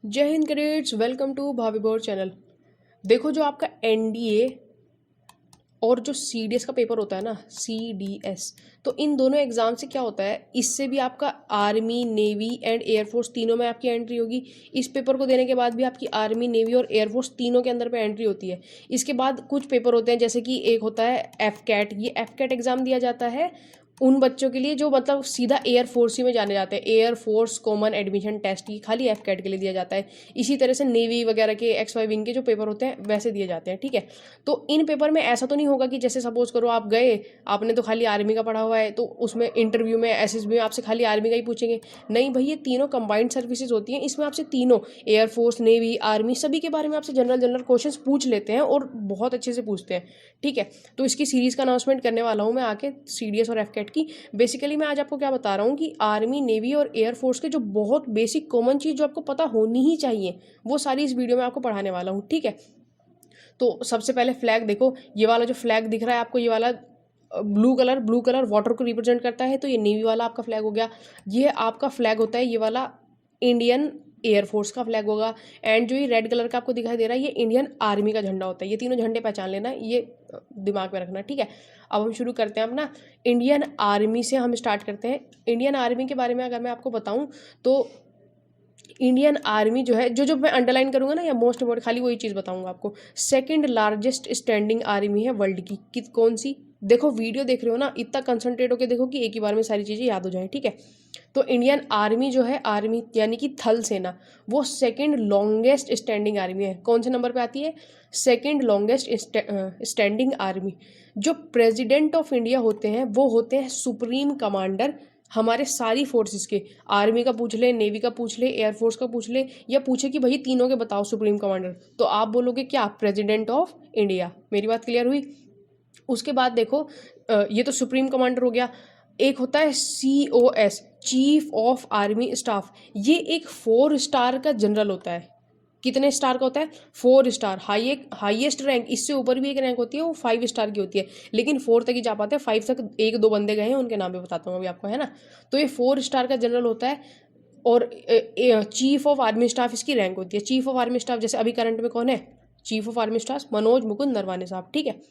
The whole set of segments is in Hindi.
जय हिंद ग्रेड्स, वेलकम टू भाभी बोर चैनल। देखो, जो आपका एनडीए और जो सीडीएस का पेपर होता है ना, सीडीएस, तो इन दोनों एग्जाम से क्या होता है, इससे भी आपका आर्मी, नेवी एंड एयरफोर्स तीनों में आपकी एंट्री होगी। इस पेपर को देने के बाद भी आपकी आर्मी, नेवी और एयरफोर्स तीनों के अंदर पे एंट्री होती है। इसके बाद कुछ पेपर होते हैं, जैसे कि एक होता है एफ कैट। ये एफ कैट एग्जाम दिया जाता है उन बच्चों के लिए जो मतलब सीधा एयरफोर्स ही में जाने जाते हैं। एयरफोर्स कॉमन एडमिशन टेस्ट, ये खाली एफ कैट के लिए दिया जाता है। इसी तरह से नेवी वगैरह के एक्स वाई विंग के जो पेपर होते हैं वैसे दिए जाते हैं, ठीक है। तो इन पेपर में ऐसा तो नहीं होगा कि जैसे सपोज करो आप गए, आपने तो खाली आर्मी का पढ़ा हुआ है, तो उसमें इंटरव्यू में एसएसबी में आपसे खाली आर्मी का ही पूछेंगे। नहीं भाई, ये तीनों कंबाइंड सर्विसेज होती हैं, इसमें आपसे तीनों एयरफोर्स, नेवी, आर्मी सभी के बारे में आपसे जनरल जनरल क्वेश्चंस पूछ लेते हैं और बहुत अच्छे से पूछते हैं, ठीक है। तो इसकी सीरीज़ का अनाउंसमेंट करने वाला हूँ मैं आके, सीडीएस और एफकेट की। बेसिकली मैं आज आपको क्या बता रहा हूँ कि आर्मी, नेवी और एयरफोर्स के जो बहुत बेसिक कॉमन चीज़ जो आपको पता होनी ही चाहिए, वो सारी इस वीडियो में आपको पढ़ाने वाला हूँ, ठीक है। तो सबसे पहले फ्लैग देखो, ये वाला जो फ्लैग दिख रहा है आपको, ये वाला ब्लू कलर वाटर को रिप्रेजेंट करता है, तो ये नेवी वाला आपका फ्लैग हो गया। ये आपका फ्लैग होता है, ये वाला इंडियन एयरफोर्स का फ्लैग होगा। एंड जो ये रेड कलर का आपको दिखाई दे रहा है, ये इंडियन आर्मी का झंडा होता है। ये तीनों झंडे पहचान लेना, ये दिमाग में रखना, ठीक है। अब हम शुरू करते हैं अपना इंडियन आर्मी से। हम स्टार्ट करते हैं इंडियन आर्मी के बारे में। अगर मैं आपको बताऊं तो इंडियन आर्मी जो है, जो जो मैं अंडरलाइन करूंगा ना, या मोस्ट इम्पोर्टेंट, खाली वही चीज़ बताऊंगा आपको। सेकंड लार्जेस्ट स्टैंडिंग आर्मी है वर्ल्ड की कौन सी? देखो, वीडियो देख रहे हो ना, इतना कंसंट्रेट होकर देखो कि एक ही बार में सारी चीज़ें याद हो जाए, ठीक है। तो इंडियन आर्मी जो है, आर्मी यानी कि थल सेना, वो सेकंड लॉन्गेस्ट स्टैंडिंग आर्मी है। कौन से नंबर पे आती है? Second longest standing army. जो प्रेसिडेंट ऑफ इंडिया होते हैं वो होते हैं सुप्रीम कमांडर हमारे सारी फोर्सेस के। आर्मी का पूछ ले, नेवी का पूछ ले, एयरफोर्स का पूछ ले, या पूछे कि भाई तीनों के बताओ सुप्रीम कमांडर, तो आप बोलोगे क्या? President of India. मेरी बात क्लियर हुई? उसके बाद देखो, ये तो सुप्रीम कमांडर हो गया। एक होता है COS, chief of army staff. ये एक 4 स्टार का जनरल होता है। कितने स्टार का होता है? 4 स्टार। हाईएस्ट रैंक, इससे ऊपर भी एक रैंक होती है, वो 5 स्टार की होती है, लेकिन 4 तक ही जा पाते हैं। 5 तक एक दो बंदे गए हैं, उनके नाम भी बताता हूँ अभी आपको, है ना। तो ये 4 स्टार का जनरल होता है। और चीफ ऑफ आर्मी स्टाफ इसकी रैंक होती है। चीफ ऑफ आर्मी स्टाफ जैसे अभी करंट में कौन है? Chief of army staff Manoj Mukund Naravane साहब, ठीक है।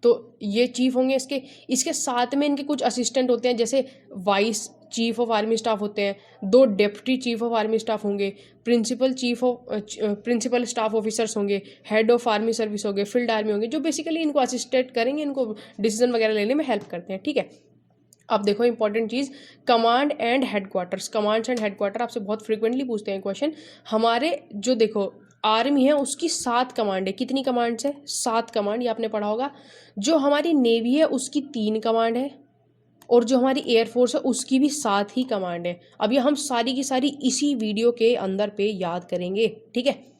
तो ये चीफ होंगे इसके। इसके साथ में इनके कुछ असिस्टेंट होते हैं, जैसे vice chief of army staff होते हैं, 2 deputy chief of army staff होंगे, प्रिंसिपल स्टाफ ऑफिसर्स होंगे, हेड ऑफ आर्मी सर्विस होंगे, फील्ड आर्मी होंगे, जो बेसिकली इनको असिस्टेंट करेंगे, इनको डिसीजन वगैरह लेने में हेल्प करते हैं, ठीक है। अब देखो important cheese, command and headquarters. Commands and headquarter आपसे बहुत फ्रीक्वेंटली पूछते हैं क्वेश्चन। हमारे जो देखो आर्मी है उसकी 7 कमांड है। कितनी कमांड्स है? 7 कमांड, ये आपने पढ़ा होगा। जो हमारी नेवी है उसकी 3 कमांड है, और जो हमारी एयरफोर्स है उसकी भी 7 ही कमांड है। अब ये हम सारी की सारी इसी वीडियो के अंदर पे याद करेंगे, ठीक है।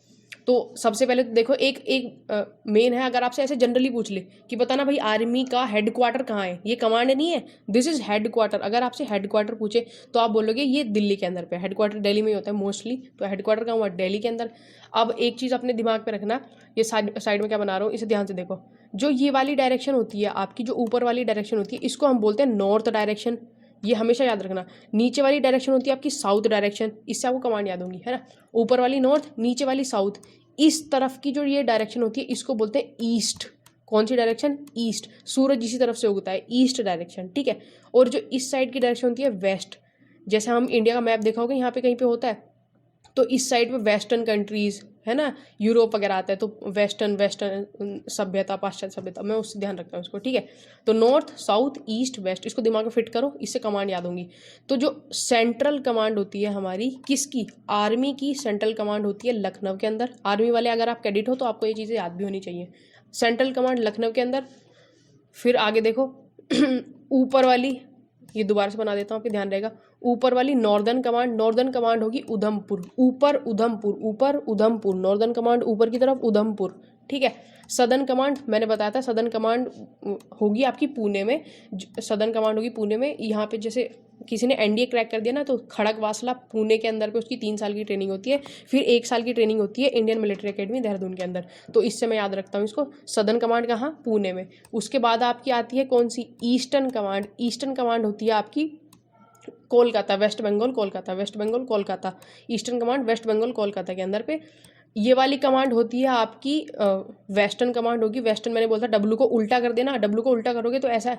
तो सबसे पहले तो देखो, एक एक मेन है। अगर आपसे ऐसे जनरली पूछ ले कि बताना भाई आर्मी का हेडक्वार्टर कहाँ है, ये कमांड नहीं है, दिस इज हेडक्वार्टर। अगर आपसे हेडक्वार्टर पूछे तो आप बोलोगे ये दिल्ली के अंदर पे। हेडक्वार्टर दिल्ली में ही होता है मोस्टली, तो हेडक्वार्टर कहाँ हुआ? दिल्ली के अंदर। अब एक चीज़ अपने दिमाग पे रखना, ये साइड में क्या बना रहा हूँ, इसे ध्यान से देखो। जो ये वाली डायरेक्शन होती है आपकी, जो ऊपर वाली डायरेक्शन होती है, इसको हम बोलते हैं नॉर्थ डायरेक्शन। ये हमेशा याद रखना। नीचे वाली डायरेक्शन होती है आपकी साउथ डायरेक्शन, इससे आपको कमांड याद होंगी, है ना। ऊपर वाली नॉर्थ, नीचे वाली साउथ। इस तरफ की जो ये डायरेक्शन होती है इसको बोलते हैं ईस्ट। कौन सी डायरेक्शन? ईस्ट। सूरज इसी तरफ से उगता है, ईस्ट डायरेक्शन, ठीक है। और जो इस साइड की डायरेक्शन होती है वेस्ट। जैसे हम इंडिया का मैप देखा होगा, यहाँ पे कहीं पे होता है, तो इस साइड पे वेस्टर्न कंट्रीज है ना, यूरोप वगैरह आता है, तो वेस्टर्न सभ्यता, पाश्चात्य सभ्यता, मैं उससे ध्यान रखता हूँ इसको, ठीक है। तो नॉर्थ, साउथ, ईस्ट, वेस्ट, इसको दिमाग में फिट करो, इससे कमांड याद होंगी। तो जो सेंट्रल कमांड होती है हमारी, किसकी? आर्मी की सेंट्रल कमांड होती है लखनऊ के अंदर। आर्मी वाले अगर आप कैडेट हो तो आपको ये चीज़ें याद भी होनी चाहिए। सेंट्रल कमांड लखनऊ के अंदर। फिर आगे देखो ऊपर वाली, ये दोबारा से बना देता हूँ, आपके ध्यान रहेगा। ऊपर वाली नॉर्दर्न कमांड, नॉर्दर्न कमांड होगी उधमपुर। ऊपर उधमपुर, ऊपर उधमपुर, नॉर्दर्न कमांड ऊपर की तरफ उधमपुर, ठीक है। सदर्न कमांड मैंने बताया था, सदर्न कमांड होगी आपकी पुणे में। सदर्न कमांड होगी पुणे में। यहाँ पे जैसे किसी ने एनडीए क्रैक कर दिया ना, तो खड़क वासला पुणे के अंदर पे उसकी 3 साल की ट्रेनिंग होती है। फिर 1 साल की ट्रेनिंग होती है इंडियन मिलिट्री एकेडमी देहरादून के अंदर। तो इससे मैं याद रखता हूँ इसको। सदर्न कमांड कहाँ? पुणे में। उसके बाद आपकी आती है कौन सी? Eastern command. ईस्टर्न कमांड होती है आपकी Kolkata, West Bengal Kolkata, West Bengal Kolkata. Eastern command West Bengal Kolkata के अंदर पे। ये वाली कमांड होती है आपकी वेस्टर्न कमांड होगी। वेस्टर्न मैंने बोला था डब्लू को उल्टा कर देना, डब्लू को उल्टा करोगे तो ऐसा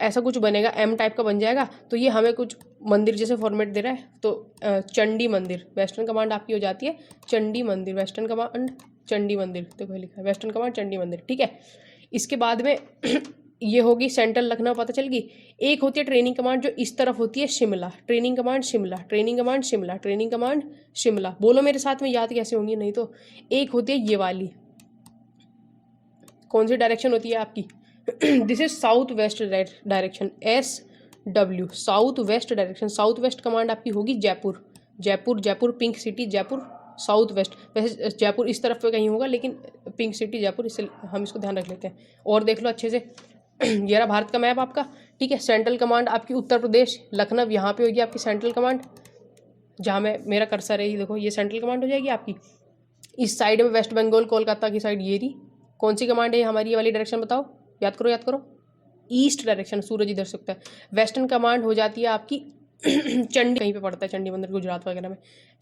ऐसा कुछ बनेगा, एम टाइप का बन जाएगा। तो ये हमें कुछ मंदिर जैसे फॉर्मेट दे रहा है, तो चंडी मंदिर वेस्टर्न कमांड आपकी हो जाती है चंडी मंदिर, वेस्टर्न कमांड चंडी मंदिर। देखो लिखा है वेस्टर्न कमांड चंडी मंदिर, ठीक है। इसके बाद में ये होगी सेंट्रल लखनऊ, पता चल गई। एक होती है ट्रेनिंग कमांड जो इस तरफ होती है Shimla, training command Shimla, training command Shimla, training command Shimla. बोलो मेरे साथ में, याद कैसे होंगी नहीं तो। एक होती है ये वाली, कौन सी डायरेक्शन होती है आपकी this is south west direction, SW, south west direction. South west command आपकी होगी Jaipur, Jaipur, Jaipur pink city Jaipur, south west. वैसे जयपुर इस तरफ पे कहीं होगा, लेकिन पिंक सिटी जयपुर, इससे हम इसको ध्यान रख लेते हैं। और देख लो अच्छे से, ये रहा भारत का मैप आपका, ठीक है। सेंट्रल कमांड आपकी उत्तर प्रदेश लखनऊ, यहाँ पे होगी आपकी सेंट्रल कमांड, जहाँ में मेरा कर्सर है, ये देखो ये सेंट्रल कमांड हो जाएगी आपकी। इस साइड में वेस्ट बंगाल कोलकाता की साइड ये रही। कौन सी कमांड है हमारी, ये वाली डायरेक्शन बताओ, याद करो याद करो, ईस्ट डायरेक्शन, सूरज इधर से उगता है। वेस्टर्न कमांड हो जाती है आपकी चंडी, कहीं पे पड़ता है चंडी मंदिर, गुजरात वगैरह में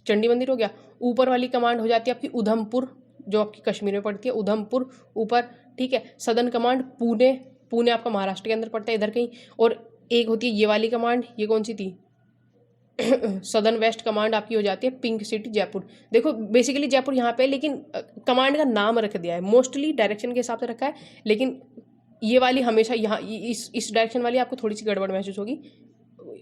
चंडी मंदिर हो गया। ऊपर वाली कमांड हो जाती है आपकी उधमपुर, जो आपकी कश्मीर में पड़ती है, उधमपुर ऊपर, ठीक है। सदर्न कमांड पुणे, पुणे आपका महाराष्ट्र के अंदर पड़ता है इधर कहीं। और एक होती है ये वाली कमांड, ये कौन सी थी सदर्न वेस्ट कमांड आपकी हो जाती है पिंक सिटी जयपुर। देखो बेसिकली जयपुर यहाँ पे, लेकिन कमांड का नाम रख दिया है, मोस्टली डायरेक्शन के हिसाब से रखा है, लेकिन ये वाली हमेशा यहाँ इस डायरेक्शन वाली आपको थोड़ी सी गड़बड़ महसूस होगी।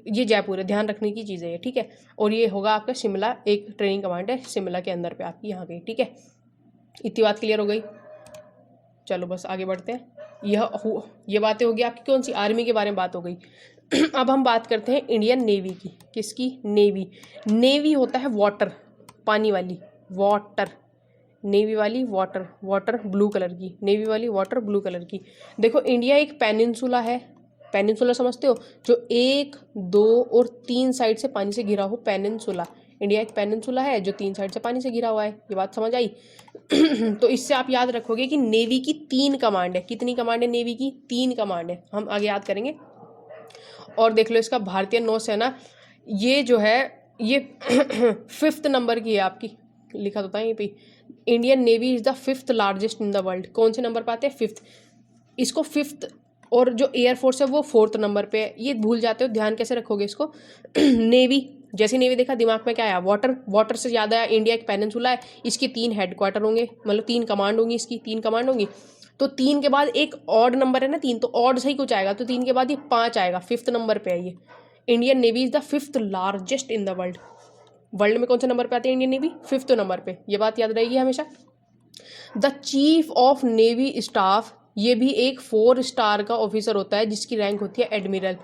ये जयपुर है, ध्यान रखने की चीज़ है ये, ठीक है। और ये होगा आपका शिमला, एक ट्रेनिंग कमांड है शिमला के अंदर पे आपकी यहाँ गई, ठीक है। इतनी बात क्लियर हो गई, चलो बस आगे बढ़ते हैं। ये बातें होगी आपकी कौन सी, आर्मी के बारे में बात हो गई। अब हम बात करते हैं इंडियन नेवी की। किसकी, नेवी। नेवी होता है वाटर, पानी वाली, वाटर, नेवी वाली वाटर, वाटर ब्लू कलर की, नेवी वाली वाटर ब्लू कलर की। देखो इंडिया एक पेनिनसुला है, पेनिनसुला समझते हो, जो 1, 2 और 3 साइड से पानी से घिरा हो, पेनिनसुला। इंडिया एक पेनिनसुला है जो 3 साइड से पानी से घिरा हुआ है, ये बात समझ आई। तो इससे आप याद रखोगे कि नेवी की 3 कमांड है। कितनी कमांड है नेवी की, 3 कमांड है, हम आगे याद करेंगे। और देख लो इसका भारतीय नौसेना, ये जो है ये 5th नंबर की है आपकी, लिखा होता है यहीं पे। Indian navy is the 5th largest in the world. कौन से नंबर पर आते हैं, 5th। इसको 5th, और जो एयरफोर्स है वो 4th नंबर पे है। ये भूल जाते हो, ध्यान कैसे रखोगे इसको नेवी, जैसे नेवी देखा दिमाग में क्या आया, वाटर, वाटर से याद आया इंडिया एक पेनिनसुला है, इसके 3 हेडक्वार्टर होंगे, मतलब 3 कमांड होंगी, इसकी 3 कमांड होंगी। तो 3 के बाद एक ऑड नंबर है ना 3, तो ऑड से ही कुछ आएगा, तो 3 के बाद ये 5 आएगा, 5th नंबर पे है ये। Indian navy is the 5th largest in the world. World में कौन से नंबर पे आती है इंडियन नेवी, 5th नंबर पे, ये बात याद रहेगी हमेशा। The chief of navy staff, ये भी एक 4 स्टार का ऑफिसर होता है जिसकी रैंक होती है admiral.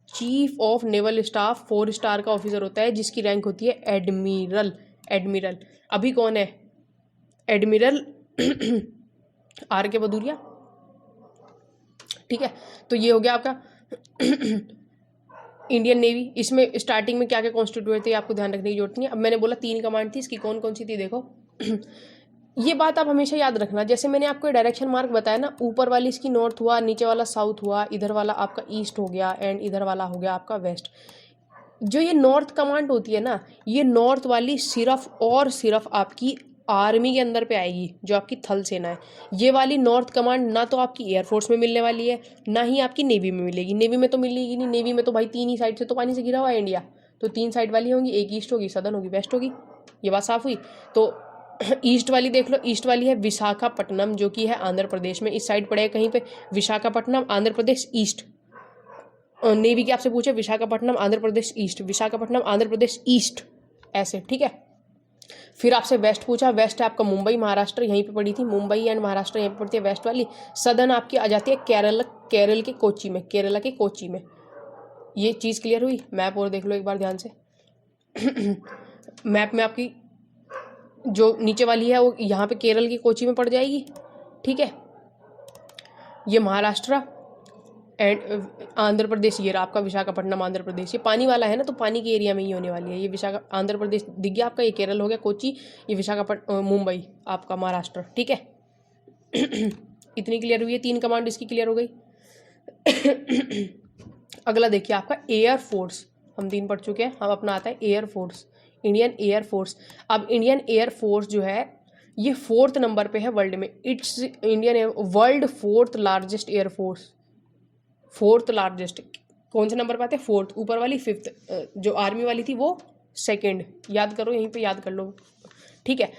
Chief of naval staff 4 star का ऑफिसर होता है जिसकी रैंक होती है एडमिरल। एडमिरल अभी कौन है, एडमिरल आर के भदौरिया, ठीक है। तो ये हो गया आपका इंडियन नेवी। इसमें स्टार्टिंग में क्या क्या कॉन्स्टिट्यूएंट थे आपको ध्यान रखने की जरूरत नहीं है। अब मैंने बोला 3 कमांड थी, इसकी कौन कौन सी थी देखो ये बात आप हमेशा याद रखना, जैसे मैंने आपको डायरेक्शन मार्क बताया ना, ऊपर वाली इसकी नॉर्थ हुआ, नीचे वाला साउथ हुआ, इधर वाला आपका ईस्ट हो गया, एंड इधर वाला हो गया आपका वेस्ट। जो ये नॉर्थ कमांड होती है ना, ये नॉर्थ वाली सिर्फ और सिर्फ आपकी आर्मी के अंदर पे आएगी, जो आपकी थल सेना है। ये वाली नॉर्थ कमांड ना तो आपकी एयरफोर्स में मिलने वाली है, ना ही आपकी नेवी में मिलेगी। नेवी में तो मिलेगी नहीं, नेवी में तो भाई 3 ही साइड से तो पानी से घिरा हुआ है इंडिया, तो 3 साइड वाली होंगी, एक ईस्ट होगी, सदर्न होगी, वेस्ट होगी, ये बात साफ हुई। तो ईस्ट वाली देख लो, ईस्ट वाली है विशाखापट्टनम, जो कि है आंध्र प्रदेश में, इस साइड पड़ेगा कहीं पे, विशाखापट्टनम आंध्र प्रदेश ईस्ट। नेवी के आपसे पूछे विशाखापट्टनम आंध्र प्रदेश ईस्ट, विशाखापट्टनम आंध्र प्रदेश ईस्ट, ऐसे, ठीक है। फिर आपसे वेस्ट पूछा, वेस्ट है आपका मुंबई महाराष्ट्र, यहीं पे पड़ी थी, मुंबई एंड महाराष्ट्र यहीं पे पड़ती है वेस्ट वाली। सदर्न आपकी आ जाती है केरल के कोची में, केरला के कोची में। ये चीज़ क्लियर हुई। मैप और देख लो एक बार ध्यान से मैप में आपकी जो नीचे वाली है वो यहाँ पे केरल की कोची में पड़ जाएगी, ठीक है। ये महाराष्ट्र एंड आंध्र प्रदेश, ये रहा आपका विशाखापट्टनम आंध्र प्रदेश। ये पानी वाला है ना, तो पानी के एरिया में ही होने वाली है। ये आंध्र प्रदेश दिख गया आपका, ये केरल हो गया कोची, ये मुंबई आपका महाराष्ट्र, ठीक है। इतनी क्लियर हुई है, 3 कमांड इसकी क्लियर हो गई। अगला देखिए आपका एयर फोर्स। हम 3 पढ़ चुके हैं। हम अपना आता है air force, Indian air force. अब इंडियन एयर फोर्स जो है ये 4th नंबर पे है वर्ल्ड में। It's Indian world 4th largest air force, 4th largest. कौन से नंबर पे आते हैं? 4th। ऊपर वाली 5th, जो आर्मी वाली थी वो 2nd। याद करो, यहीं पे याद कर लो, ठीक है।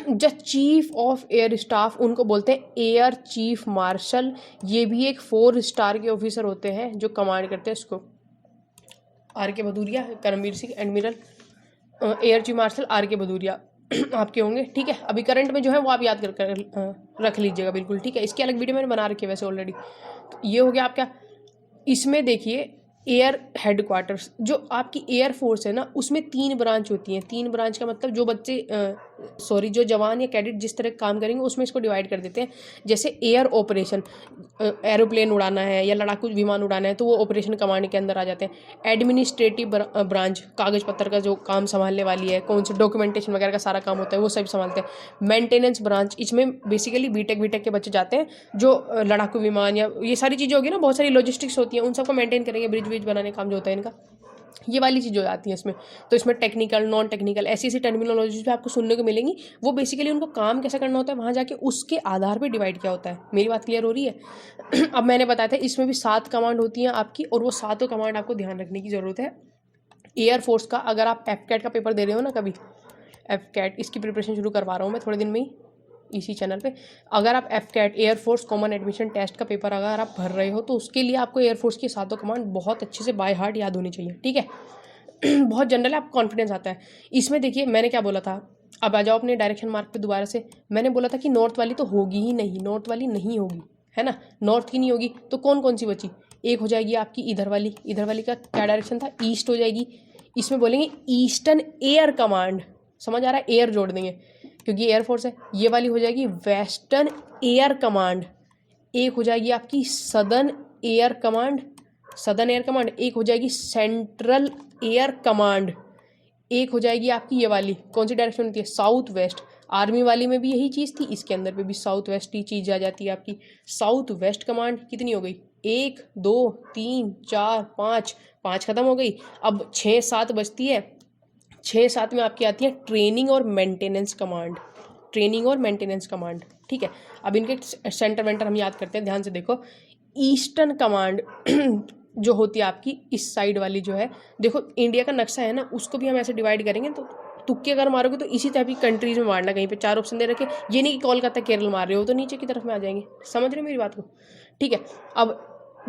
जो चीफ ऑफ एयर स्टाफ उनको बोलते हैं एयर चीफ मार्शल। ये भी एक 4 स्टार के ऑफिसर होते हैं जो कमांड करते हैं इसको। R K Bhadauria, Karambir Singh admiral, air chief marshal R K Bhadauria आपके होंगे, ठीक है। अभी करंट में जो है वो आप याद कर रख लीजिएगा बिल्कुल, ठीक है। इसकी अलग वीडियो मैंने बना रखी है वैसे ऑलरेडी। तो ये हो गया आपका। इसमें देखिए एयर हेडक्वार्टर्स, जो आपकी एयर फोर्स है ना उसमें 3 ब्रांच होती हैं। 3 ब्रांच का मतलब जो बच्चे जो जवान या कैडेट जिस तरह काम करेंगे उसमें इसको डिवाइड कर देते हैं। जैसे एयर ऑपरेशन, एरोप्लेन उड़ाना है या लड़ाकू विमान उड़ाना है तो वो ऑपरेशन कमांड के अंदर आ जाते हैं। एडमिनिस्ट्रेटिव ब्रांच, कागज पत्र का जो काम संभालने वाली है, कौन से डॉक्यूमेंटेशन वगैरह का सारा काम होता है वो सब संभालते हैं। मेंटेनेंस ब्रांच, इसमें बेसिकली बीटेक के बच्चे जाते हैं जो लड़ाकू विमान या ये सारी चीज़ें होगी ना, बहुत सारी लॉजिस्टिक्स होती हैं, उन सबको मेंटेन करेंगे। ब्रिज बनाने का काम जो होता है इनका, ये वाली चीज़ हो जाती है इसमें। तो इसमें टेक्निकल, नॉन टेक्निकल, ऐसी ऐसी टर्मिनोलॉजीज भी आपको सुनने को मिलेंगी। वो बेसिकली उनको काम कैसे करना होता है वहाँ जाके उसके आधार पे डिवाइड किया होता है। मेरी बात क्लियर हो रही है? अब मैंने बताया था इसमें भी 7 कमांड होती हैं आपकी, और वो 7 कमांड आपको ध्यान रखने की ज़रूरत है। एयर फोर्स का अगर आप एफकैट का पेपर दे रहे हो ना कभी, एफकैट इसकी प्रिपरेशन शुरू करवा रहा हूँ मैं थोड़े दिन में ही इसी चैनल पे। अगर आप AFCAT air force common admission test का पेपर अगर आप भर रहे हो तो उसके लिए आपको एयर फोर्स की 7 कमांड बहुत अच्छे से बाय हार्ट याद होनी चाहिए, ठीक है। बहुत जनरल है, आपको कॉन्फिडेंस आता है इसमें। देखिए मैंने क्या बोला था, अब आ जाओ अपने डायरेक्शन मार्क पे दोबारा से। मैंने बोला था कि नॉर्थ वाली तो होगी ही नहीं, नॉर्थ वाली नहीं होगी, है ना। नॉर्थ की नहीं होगी तो कौन कौन सी बची? एक हो जाएगी आपकी इधर वाली। इधर वाली का क्या डायरेक्शन था? ईस्ट हो जाएगी। इसमें बोलेंगे ईस्टर्न एयर कमांड, समझ आ रहा है? एयर जोड़ देंगे क्योंकि एयरफोर्स है। ये वाली हो जाएगी वेस्टर्न एयर कमांड। एक हो जाएगी आपकी southern air command, southern air command. एक हो जाएगी सेंट्रल एयर कमांड। एक हो जाएगी आपकी ये वाली, कौन सी डायरेक्शन होती है? South west. आर्मी वाली में भी यही चीज़ थी, इसके अंदर पे भी साउथ वेस्ट ही चीज़ आ जाती है आपकी। साउथ वेस्ट कमांड कितनी हो गई? 1 2 3 4 5, 5 खत्म हो गई। अब 6 7 बचती है। 6 7 में आपकी आती है ट्रेनिंग और मेंटेनेंस कमांड, ट्रेनिंग और मेंटेनेंस कमांड, ठीक है। अब इनके सेंटर वेंटर हम याद करते हैं, ध्यान से देखो। ईस्टर्न कमांड जो होती है आपकी इस साइड वाली जो है, देखो इंडिया का नक्शा है ना, उसको भी हम ऐसे डिवाइड करेंगे तो तुक्के अगर मारोगे तो इसी टाइप की कंट्रीज में मारना। कहीं पे 4 ऑप्शन दे रखे, ये नहीं कि कोलकाता केरल मार रहे हो तो नीचे की तरफ में आ जाएंगे। समझ रहे हो मेरी बात को? ठीक है। अब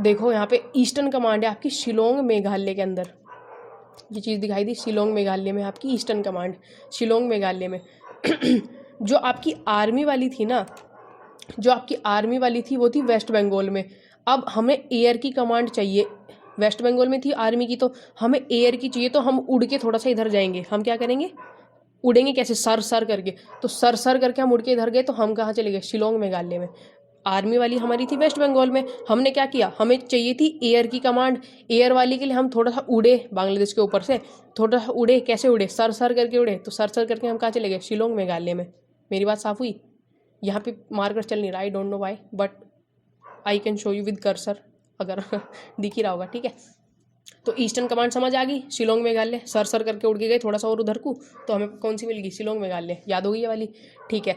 देखो यहाँ पे ईस्टर्न कमांड है आपकी शिलोंग मेघालय के अंदर। ये चीज़ दिखाई दी, शिलोंग मेघालय में आपकी ईस्टर्न कमांड, शिलोंग मेघालय में। जो आपकी आर्मी वाली थी ना, जो आपकी आर्मी वाली थी वो थी वेस्ट बंगाल में। अब हमें एयर की कमांड चाहिए। वेस्ट बंगाल में थी आर्मी की, तो हमें एयर की चाहिए, तो हम उड़ के थोड़ा सा इधर जाएंगे। हम क्या करेंगे? उड़ेंगे कैसे? सर सर करके। तो सर सर करके हम उड़ के इधर गए तो हम कहाँ चले गए? शिलोंग मेघालय में। आर्मी वाली हमारी थी वेस्ट बंगाल में। हमने क्या किया? हमें चाहिए थी एयर की कमांड। एयर वाली के लिए हम थोड़ा सा उड़े बांग्लादेश के ऊपर से, थोड़ा सा उड़े। कैसे उड़े? सर सर करके उड़े। तो सर सर करके हम कहाँ चले गए? शिलोंग मेघालय में। मेरी बात साफ हुई? यहाँ पे मार्कर चल नहीं रहा, I don't know why, but I can show you with cursor, अगर दिख ही रहा होगा, ठीक है। तो ईस्टर्न कमांड समझ आ गई, शिलोंग मेघालय। सर सर करके उड़ के गए थोड़ा सा और उधर को, तो हमें कौन सी मिल गई? शिलोंग मेघालय। याद हो गई ये वाली, ठीक है।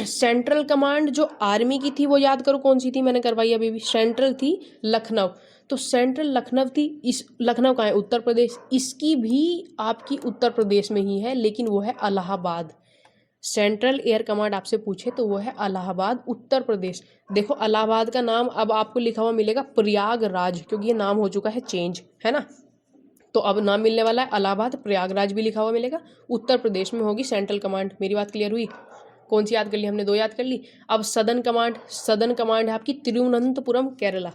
सेंट्रल कमांड जो आर्मी की थी वो याद करो कौन सी थी, मैंने करवाई अभी भी। सेंट्रल थी लखनऊ। तो सेंट्रल लखनऊ थी। इस लखनऊ कहाँ है? उत्तर प्रदेश। इसकी भी आपकी उत्तर प्रदेश में ही है, लेकिन वो है इलाहाबाद। सेंट्रल एयर कमांड आपसे पूछे तो वो है इलाहाबाद, उत्तर प्रदेश। देखो इलाहाबाद का नाम अब आपको लिखा हुआ मिलेगा प्रयागराज, क्योंकि ये नाम हो चुका है चेंज, है ना। तो अब नाम मिलने वाला है इलाहाबाद, प्रयागराज भी लिखा हुआ मिलेगा। उत्तर प्रदेश में होगी सेंट्रल कमांड। मेरी बात क्लियर हुई? कौन सी याद कर ली हमने? 2 याद कर ली। अब सदर्न कमांड, सदर्न कमांड है आपकी तिरुवनंतपुरम केरला।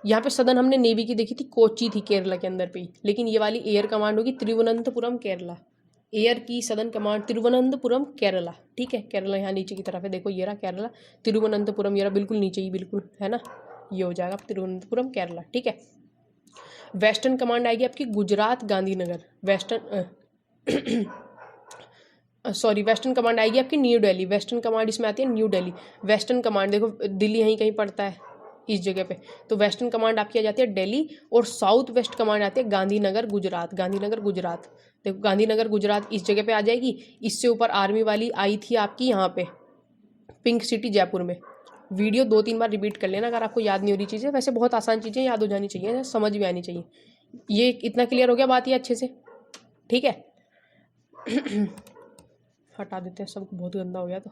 यहाँ पे सदर्न हमने नेवी की देखी थी, कोची थी केरला के अंदर पे ही, लेकिन ये वाली एयर कमांड होगी तिरुवनंतपुरम केरला। एयर की सदर्न कमांड तिरुवनंतपुरम केरला, ठीक है। केरला यहाँ नीचे की तरफ है, देखो ये रहा केरला। तिरुवनंतपुरम ये रहा बिल्कुल नीचे ही, बिल्कुल, है ना। ये हो जाएगा तिरुवनंतपुरम केरला, ठीक है। वेस्टर्न कमांड आएगी आपकी गुजरात गांधीनगर। वेस्टर्न कमांड आएगी आपकी न्यू दिल्ली। वेस्टर्न कमांड इसमें आती है न्यू दिल्ली। वेस्टर्न कमांड देखो दिल्ली यहीं कहीं पड़ता है, इस जगह पे। तो वेस्टर्न कमांड आपकी आ जाती है दिल्ली और साउथ वेस्ट कमांड आती है गांधीनगर गुजरात। गांधीनगर गुजरात, देखो गांधीनगर गुजरात इस जगह पे आ जाएगी। इससे ऊपर आर्मी वाली आई थी आपकी यहाँ पे पिंक सिटी जयपुर में। वीडियो 2-3 बार रिपीट कर लेना अगर आपको याद नहीं हो रही चीज़ें। वैसे बहुत आसान चीज़ें याद हो जानी चाहिए, समझ भी आनी चाहिए। ये इतना क्लियर हो गया बात ये अच्छे से, ठीक है। हटा देते हैं, सब बहुत गंदा हो गया तो।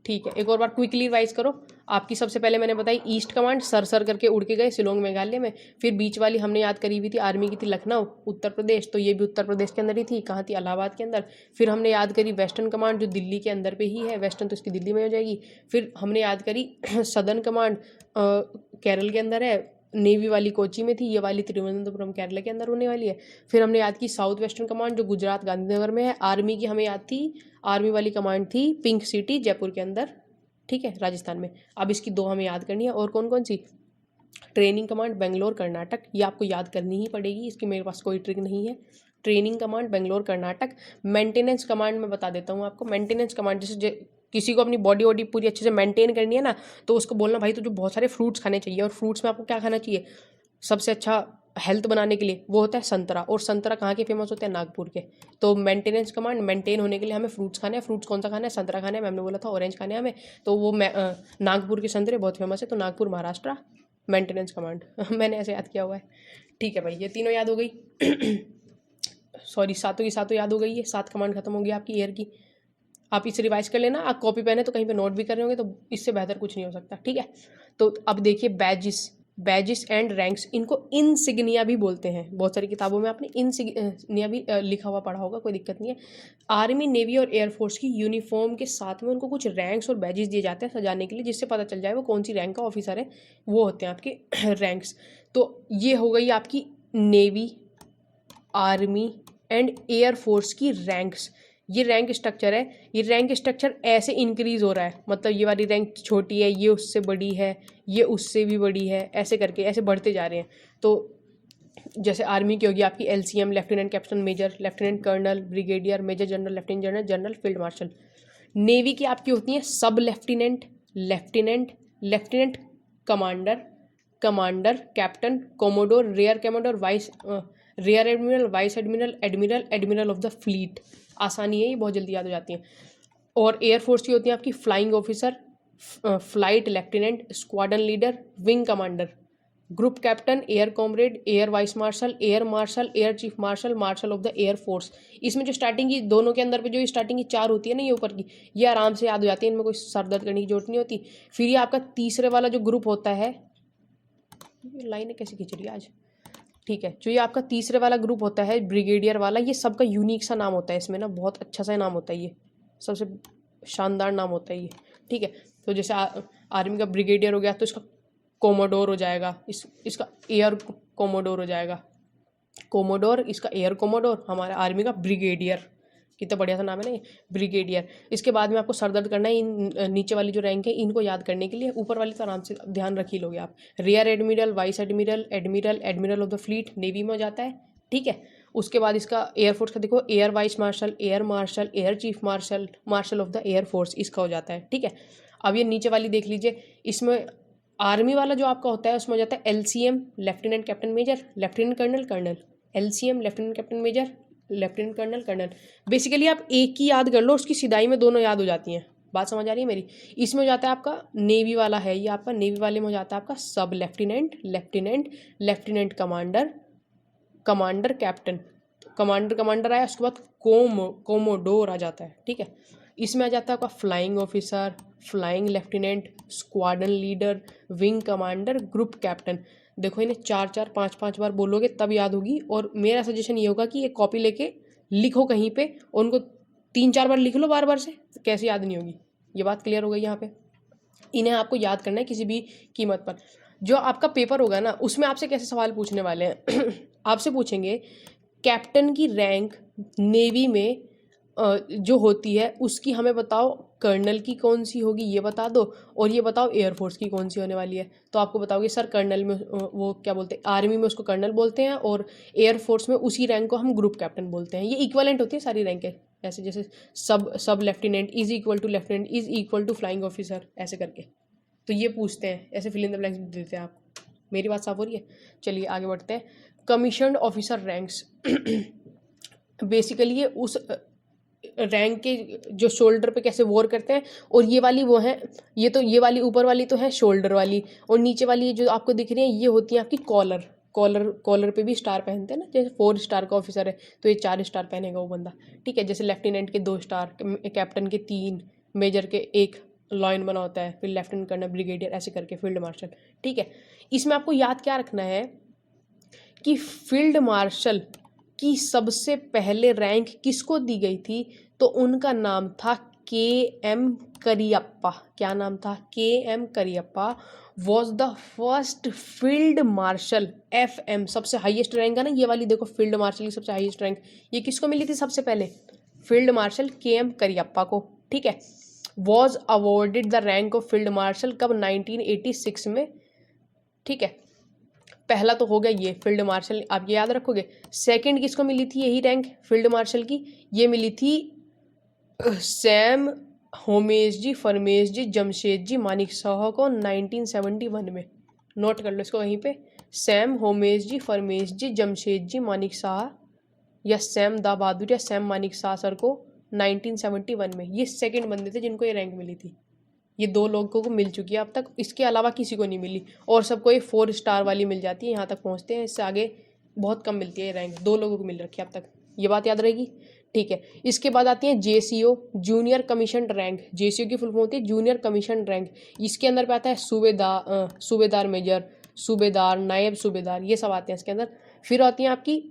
ठीक है, एक और बार क्विकली रिवाइज करो। आपकी सबसे पहले मैंने बताई ईस्ट कमांड, सर करके उड़ के गए शिलोंग मेघालय में। फिर बीच वाली हमने याद करी हुई थी आर्मी की थी लखनऊ उत्तर प्रदेश, तो ये भी उत्तर प्रदेश के अंदर ही थी। कहाँ थी? इलाहाबाद के अंदर। फिर हमने याद करी वेस्टर्न कमांड जो दिल्ली के अंदर पे ही है, वेस्टर्न तो इसकी दिल्ली में हो जाएगी। फिर हमने याद करी सदर्न कमांड केरल के अंदर है, नेवी वाली कोची में थी, ये वाली तिरुवनंतपुरम केरला के अंदर होने वाली है। फिर हमने याद की साउथ वेस्टर्न कमांड जो गुजरात गांधीनगर में है। आर्मी की हमें याद थी, आर्मी वाली कमांड थी पिंक सिटी जयपुर के अंदर, ठीक है, राजस्थान में। अब इसकी 2 हमें याद करनी है। और कौन कौन सी? ट्रेनिंग कमांड बेंगलोर कर्नाटक, ये आपको याद करनी ही पड़ेगी, इसकी मेरे पास कोई ट्रिक नहीं है। Training command Bangalore Karnataka. Maintenance command मैं बता देता हूँ आपको। मेंटेनेंस कमांड जैसे किसी को अपनी बॉडी वॉडी पूरी अच्छे से मेंटेन करनी है ना, तो उसको बोलना भाई तुझे बहुत सारे फ्रूट्स खाने चाहिए। और फ्रूट्स में आपको क्या खाना चाहिए सबसे अच्छा हेल्थ बनाने के लिए? वो होता है संतरा। और संतरा कहाँ के फेमस होते हैं? नागपुर के। तो मेंटेनेंस कमांड, मेंटेन होने के लिए हमें फ्रूट्स खाने हैं। फ्रूट्स कौन सा खाना है? संतरा खाना है, मैम ने बोला था ऑरेंज खाने हैं हमें। तो वो नागपुर के संतरे बहुत फेमस है, तो नागपुर महाराष्ट्र मेंटेनेंस कमांड। मैंने ऐसे याद किया हुआ है, ठीक है भाई। ये तीनों याद हो गई। सॉरी, सातों की सातों याद हो गई है। 7 कमांड खत्म हो गई आपकी एयर की। आप इसे रिवाइज कर लेना। आप कॉपी पेन है तो कहीं पे नोट भी कर रहे होंगे, तो इससे बेहतर कुछ नहीं हो सकता, ठीक है। तो अब देखिए बैजिस एंड रैंक्स, इनको इनसिग्निया भी बोलते हैं। बहुत सारी किताबों में आपने इनसिग्निया भी लिखा हुआ पढ़ा होगा, कोई दिक्कत नहीं है। आर्मी, नेवी और एयरफोर्स की यूनिफॉर्म के साथ में उनको कुछ रैंक्स और बैजिस दिए जाते हैं सजाने के लिए, जिससे पता चल जाए वो कौन सी रैंक का ऑफिसर है। वो होते हैं आपके रैंक्स। तो ये हो गई आपकी नेवी, आर्मी एंड एयरफोर्स की रैंक्स। ये रैंक स्ट्रक्चर है। ये रैंक स्ट्रक्चर ऐसे इंक्रीज हो रहा है, मतलब ये वाली रैंक छोटी है, ये उससे बड़ी है, ये उससे भी बड़ी है, ऐसे करके ऐसे बढ़ते जा रहे हैं। तो जैसे आर्मी की होगी आपकी LCM lieutenant captain major, lieutenant colonel, brigadier, major general, lieutenant general, general, field marshal. Navy की आपकी होती है sub lieutenant, lieutenant commander, commander, captain, commodore, rear commodore, rear admiral, vice admiral, admiral of the fleet. आसानी है, ये बहुत जल्दी याद हो जाती हैं। और एयरफोर्स की होती हैं आपकी flying officer, flight lieutenant, squadron leader, wing commander, group captain, air comrade, air vice marshal, air chief martial, marshal of the air force. इसमें जो स्टार्टिंग की दोनों के अंदर पे जो स्टार्टिंग की 4 होती है ना, ये ऊपर की, ये आराम से याद हो जाती है, इनमें कोई सर दर्द करने की जरूरत नहीं होती। फिर ये आपका तीसरे वाला जो ग्रुप होता है, लाइनें कैसे खींच रही है आज, ठीक है। जो ये आपका तीसरे वाला ग्रुप होता है ब्रिगेडियर वाला, ये सबका यूनिक सा नाम होता है इसमें ना, बहुत अच्छा सा नाम होता है, ये सबसे शानदार नाम होता है ये, ठीक है। तो जैसे आर्मी का ब्रिगेडियर हो गया तो इसका कोमोडोर हो जाएगा, इसका एयर कोमोडोर हो जाएगा, कोमोडोर, इसका एयर कोमोडोर, हमारा आर्मी का ब्रिगेडियर। कितना बढ़िया सा नाम है ना ये, ब्रिगेडियर। इसके बाद में आपको सर दर्द करना है इन नीचे वाली जो रैंक है इनको याद करने के लिए। ऊपर वाली तो आराम से ध्यान रख ही लोगे आप। Rear admiral, vice admiral, admiral of the fleet, navy में हो जाता है, ठीक है। उसके बाद इसका एयरफोर्स का देखो, air vice marshal, air chief martial, marshal of the air force, इसका हो जाता है, ठीक है। अब ये नीचे वाली देख लीजिए, इसमें आर्मी वाला जो आपका होता है उसमें हो जाता है LCM lieutenant captain major, lieutenant colonel, LCM lieutenant captain major, lieutenant colonel. Basically आप एक ही याद कर लो, उसकी सिदाई में दोनों याद हो जाती हैं। बात समझ आ रही है मेरी? इसमें हो जाता है आपका नेवी वाला है, ये आपका नेवी वाले में हो जाता है आपका सब लेफ्टिनेंट कमांडर कैप्टन, कमांडर आया, उसके बाद कोमोडोर आ जाता है, ठीक है। इसमें आ जाता है आपका flying officer, flying lieutenant, squadron leader, wing commander, group captain. देखो इन्हें 4-4, 5-5 बार बोलोगे तब याद होगी। और मेरा सजेशन ये होगा कि एक कॉपी लेके लिखो कहीं पे और उनको 3-4 बार लिख लो बार से, तो कैसे याद नहीं होगी। ये बात क्लियर हो गई यहाँ पे। इन्हें आपको याद करना है किसी भी कीमत पर। जो आपका पेपर होगा ना उसमें आपसे कैसे सवाल पूछने वाले हैं आपसे पूछेंगे कैप्टन की रैंक नेवी में जो होती है उसकी हमें बताओ, कर्नल की कौन सी होगी ये बता दो, और ये बताओ एयरफोर्स की कौन सी होने वाली है। तो आपको बताओगे सर कर्नल में वो क्या बोलते हैं, आर्मी में उसको कर्नल बोलते हैं और एयरफोर्स में उसी रैंक को हम ग्रुप कैप्टन बोलते हैं। ये इक्वलेंट होती है सारी रैंकें, ऐसे जैसे sub lieutenant is equal to lieutenant is equal to flying officer, ऐसे करके, तो ये पूछते हैं, ऐसे फिल इन द ब्लैंक्स देते हैं आपको। मेरी बात साफ हो रही है? चलिए आगे बढ़ते हैं। कमीशन्ड ऑफिसर रैंक्स बेसिकली ये उस रैंक के जो शोल्डर पे कैसे वॉर करते हैं, और ये वाली वो है, ये वाली ऊपर वाली तो है शोल्डर वाली, और नीचे वाली जो आपको दिख रही है ये होती है आपकी कॉलर पे भी स्टार पहनते हैं ना। जैसे 4 स्टार का ऑफिसर है तो ये 4 स्टार पहनेगा वो बंदा, ठीक है। जैसे लेफ्टिनेंट के 2 स्टार, कैप्टन के 3, मेजर के 1 लाइन बना होता है, फिर लेफ्टिनेंट कर्नल, ब्रिगेडियर, ऐसे करके फील्ड मार्शल, ठीक है। इसमें आपको याद क्या रखना है कि फील्ड मार्शल की सबसे पहले रैंक किसको दी गई थी, तो उनका नाम था के.एम. करियप्पा। क्या नाम था? KM. Cariappa was the first field marshal. FM सबसे हाईएस्ट रैंक है ना ये वाली, देखो फील्ड मार्शल की सबसे हाईएस्ट रैंक ये किसको मिली थी सबसे पहले? Field marshal KM. करियप्पा को, ठीक है। Was awarded the rank of field marshal कब? 1986 में, ठीक है। पहला तो हो गया ये फील्ड मार्शल, आप ये याद रखोगे। सेकंड किसको मिली थी यही रैंक फील्ड मार्शल की? ये मिली थी सैम होमेस जी, फरमेश जी, जमशेद जी, मानिक शाह को 1971 में। नोट कर लो इसको वहीं पे, सैम होमेस जी, फरमेश जी, जमशेद जी, मानिक शाह, या सैम दा बहादुर या सैम मानिक शाह सर को 1971 में। ये सेकंड बंदे थे जिनको ये रैंक मिली थी। ये 2 लोगों को मिल चुकी है अब तक, इसके अलावा किसी को नहीं मिली, और सबको ये 4 स्टार वाली मिल जाती है, यहाँ तक पहुँचते हैं। इससे आगे बहुत कम मिलती है ये रैंक, 2 लोगों को मिल रखी है अब तक, ये बात याद रहेगी, ठीक है। इसके बाद आती है JCO, junior commission rank. JCO की फुल फॉर्म होती है जूनियर कमीशन रैंक। इसके अंदर पे आता है सूबेदार मेजर, सूबेदार, नायब सूबेदार, ये सब आते हैं इसके अंदर। फिर आती हैं आपकी,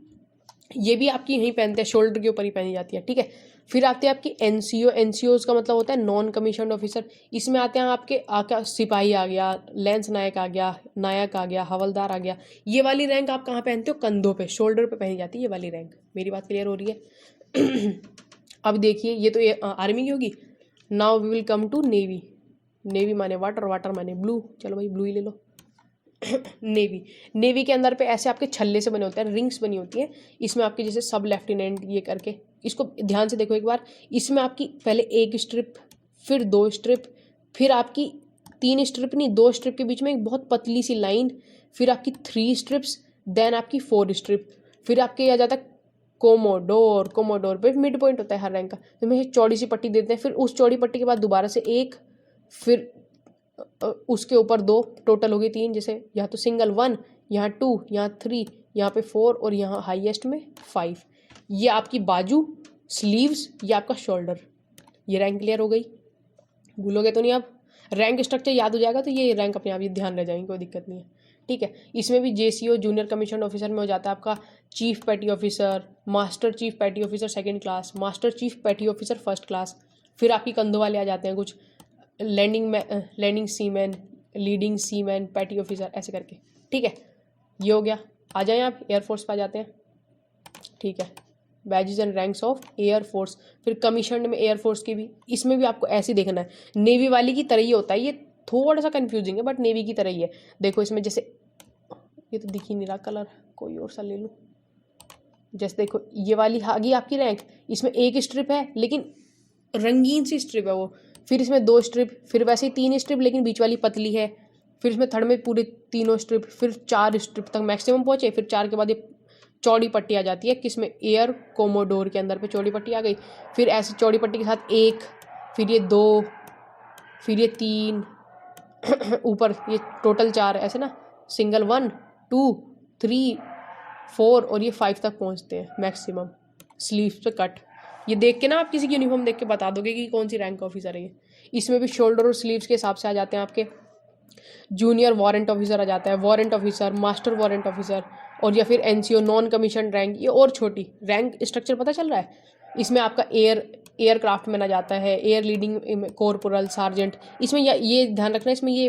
ये भी आपकी यहीं पहनते हैं, शोल्डर के ऊपर ही पहनी जाती है, ठीक है। फिर आते हैं आपकी NCO का मतलब होता है नॉन कमीशन्ड ऑफिसर। इसमें आते हैं आपके सिपाही आ गया, लेंस नायक आ गया, नायक आ गया, हवलदार आ गया। ये वाली रैंक आप कहाँ पहनते हो? कंधों पे, शोल्डर पे पहनी जाती है ये वाली रैंक। मेरी बात क्लियर हो रही है? अब देखिए ये तो आर्मी की होगी। Now we will come to navy. Navy माने वाटर, वाटर माने ब्लू, चलो भाई ब्लू ही ले लो। नेवी के अंदर पे ऐसे आपके छल्ले से बने होते हैं, रिंग्स बनी होती हैं। इसमें आपके जैसे सब लेफ्टिनेंट ये करके, इसको ध्यान से देखो एक बार। इसमें आपकी पहले 1 स्ट्रिप, फिर 2 स्ट्रिप, फिर आपकी 3 स्ट्रिप नहीं 2 स्ट्रिप के बीच में एक बहुत पतली सी लाइन, फिर आपकी 3 स्ट्रिप्स, देन आपकी 4 स्ट्रिप, फिर आपके आ जाता है कोमोडोर पे मिड पॉइंट होता है हर रैंक का, तो हमें चौड़ी सी पट्टी देते हैं। फिर उस चौड़ी पट्टी के बाद दोबारा से 1, फिर उसके ऊपर 2, टोटल हो गई 3। जैसे यहाँ तो सिंगल 1, यहाँ 2, यहाँ 3, यहाँ पे 4, और यहाँ हाईएस्ट में 5। ये आपकी बाजू, स्लीव्स, ये आपका शोल्डर। ये रैंक क्लियर हो गई, भूलोगे तो नहीं। आप रैंक स्ट्रक्चर याद हो जाएगा तो ये रैंक अपने आप ही ध्यान रह जाएंगे, कोई दिक्कत नहीं है, ठीक है। इसमें भी JCO जूनियर कमीशन ऑफिसर में हो जाता है आपका chief petty officer, master chief petty officer 2nd class, master chief petty officer 1st class. फिर आपकी कंधों वाले आ जाते हैं कुछ, landing seaman, leading seaman, petty officer, ऐसे करके, ठीक है। ये हो गया। आ जाएं आप एयरफोर्स पर आ जाते हैं, ठीक है। Badges and ranks of air force. फिर कमीशन्ड में एयरफोर्स की भी, इसमें भी आपको ऐसे देखना है, नेवी वाली की तरह ही होता है। ये थोड़ा सा कंफ्यूजिंग है बट नेवी की तरह ही है। देखो इसमें जैसे ये तो दिख ही नहीं रहा कलर, कोई और सा ले लूँ। जैसे देखो ये वाली आ गई आपकी रैंक, इसमें 1 स्ट्रिप है लेकिन रंगीन सी स्ट्रिप है वो। फिर इसमें 2 स्ट्रिप, फिर वैसे ही 3 स्ट्रिप लेकिन बीच वाली पतली है। फिर इसमें थर्ड में पूरे 3 स्ट्रिप, फिर 4 स्ट्रिप तक मैक्सिमम पहुँचे। फिर 4 के बाद ये चौड़ी पट्टी आ जाती है, किसमें? एयर कोमोडोर के अंदर पे चौड़ी पट्टी आ गई। फिर ऐसे चौड़ी पट्टी के साथ 1, फिर ये 2, फिर ये 3, ऊपर ये टोटल 4 ऐसे ना, सिंगल 1, 2, 3, 4 और ये 5 तक पहुंचते हैं मैक्सिमम। स्लीव्स पे कट, ये देख के ना आप किसी की यूनिफॉर्म देख के बता दोगे कि कौन सी रैंक ऑफिसर है ये। इसमें भी शोल्डर और स्लीव्स के हिसाब से आ जाते हैं आपके। जूनियर वारंट ऑफिसर आ जाता है, warrant officer, master warrant officer, और या फिर NCO नॉन कमीशन रैंक। ये और छोटी रैंक स्ट्रक्चर पता चल रहा है। इसमें आपका एयरक्राफ्ट में आ जाता है, एयर लीडिंग कॉर्पोरल, सार्जेंट। इसमें ये ध्यान रखना, इसमें ये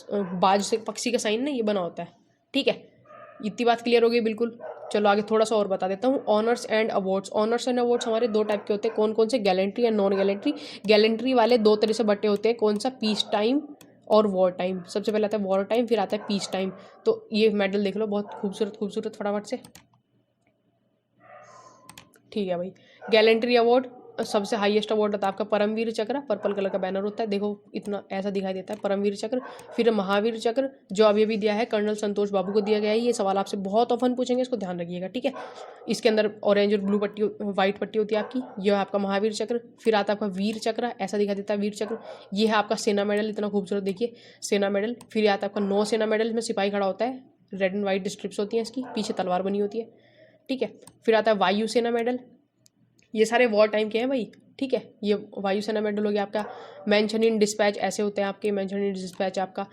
बाज से पक्षी का साइन ना ये बना होता है, ठीक है। इतनी बात क्लियर हो गई बिल्कुल। चलो आगे थोड़ा सा और बता देता हूँ। Honours and awards. Honours and awards हमारे 2 टाइप के होते हैं। कौन कौन से? Gallantry and non gallantry. Gallantry वाले 2 तरह से बटे होते हैं। कौन सा? पीस टाइम और वॉर टाइम। सबसे पहले आता है वॉर टाइम, फिर आता है पीस टाइम। तो ये मेडल देख लो, बहुत खूबसूरत खूबसूरत, फटाफट से, ठीक है भाई। गैलेंट्री अवार्ड सबसे हाईएस्ट अवार्ड होता है आपका परमवीर चक्र, पर्पल कलर का बैनर होता है, देखो इतना ऐसा दिखाई देता है परमवीर चक्र। फिर महावीर चक्र जो अभी अभी दिया है कर्नल संतोष बाबू को दिया गया है। ये सवाल आपसे बहुत ऑफन पूछेंगे, इसको ध्यान रखिएगा, ठीक है। इसके अंदर ऑरेंज और ब्लू पट्टी, व्हाइट पट्टी होती है आपकी, यह है आपका महावीर चक्र। फिर आता है आपका वीर चक्र, ऐसा दिखाई देता है वीर चक्र। ये है आपका सेना मेडल, इतना खूबसूरत देखिए सेना मेडल। फिर आता है आपका नौसेना मेडल, इसमें सिपाही खड़ा होता है, रेड एंड व्हाइट स्ट्रिप्स होती हैं इसकी, पीछे तलवार बनी होती है, ठीक है। फिर आता है वायुसेना मेडल, ये सारे वॉर टाइम के हैं भाई, ठीक है। ये वायुसेना मेडल हो गया आपका। मेंशन इन डिस्पैच ऐसे होते हैं आपके, मेंशन इन डिस्पैच आपका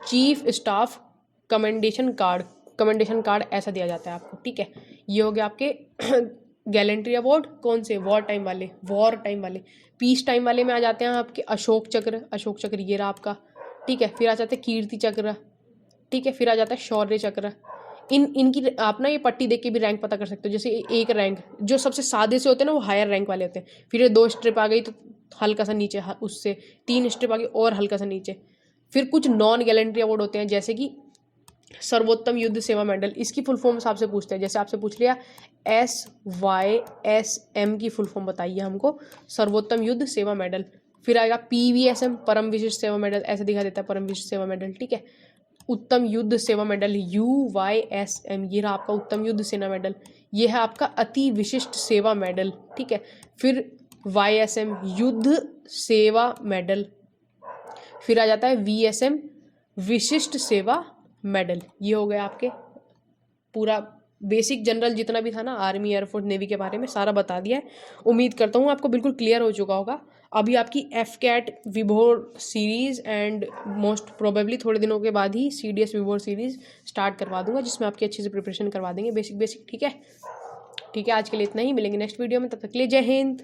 चीफ स्टाफ कमेंडेशन कार्ड ऐसा दिया जाता है आपको, ठीक है। ये हो गया आपके गैलेंट्री अवार्ड, कौन से वॉर टाइम वाले। पीस टाइम वाले में आ जाते हैं आपके अशोक चक्र ये रहा आपका, ठीक है। फिर आ जाते हैं कीर्ति चक्र, ठीक है। फिर आ जाता है शौर्य चक्र। इनकी आप ना ये पट्टी देख के भी रैंक पता कर सकते हो। जैसे एक रैंक जो सबसे सादे से होते हैं ना वो हायर रैंक वाले होते हैं, फिर ये 2 स्ट्रिप आ गई तो हल्का सा नीचे, उससे 3 स्ट्रिप आ गई और हल्का सा नीचे। फिर कुछ नॉन गैलेंट्री अवार्ड होते हैं, जैसे कि सर्वोत्तम युद्ध सेवा मेडल, इसकी फुल फॉर्म आपसे पूछते हैं। जैसे आपसे पूछ लिया SYSM की फुल फॉर्म बताइए हमको, सर्वोत्तम युद्ध सेवा मेडल। फिर आएगा PVSM, परम विशिष्ट सेवा मेडल, ऐसे दिखा देता है परम विशिष्ट सेवा मेडल, ठीक है। उत्तम युद्ध सेवा मेडल UYSM, ये रहा आपका उत्तम युद्ध सेना मेडल। ये है आपका अति विशिष्ट सेवा मेडल, ठीक है। फिर YSM युद्ध सेवा मेडल। फिर आ जाता है VSM विशिष्ट सेवा मेडल। ये हो गया आपके पूरा बेसिक जनरल जितना भी था ना आर्मी एयरफोर्स नेवी के बारे में सारा बता दिया है। उम्मीद करता हूँ आपको बिल्कुल क्लियर हो चुका होगा। अभी आपकी FCAT विभोर सीरीज़ एंड मोस्ट प्रोबेबली थोड़े दिनों के बाद ही CDS विभोर सीरीज़ स्टार्ट करवा दूंगा, जिसमें आपकी अच्छे से प्रिपरेशन करवा देंगे बेसिक, ठीक है। ठीक है, आज के लिए इतना ही, मिलेंगे नेक्स्ट वीडियो में, तब तक के लिए जय हिंद।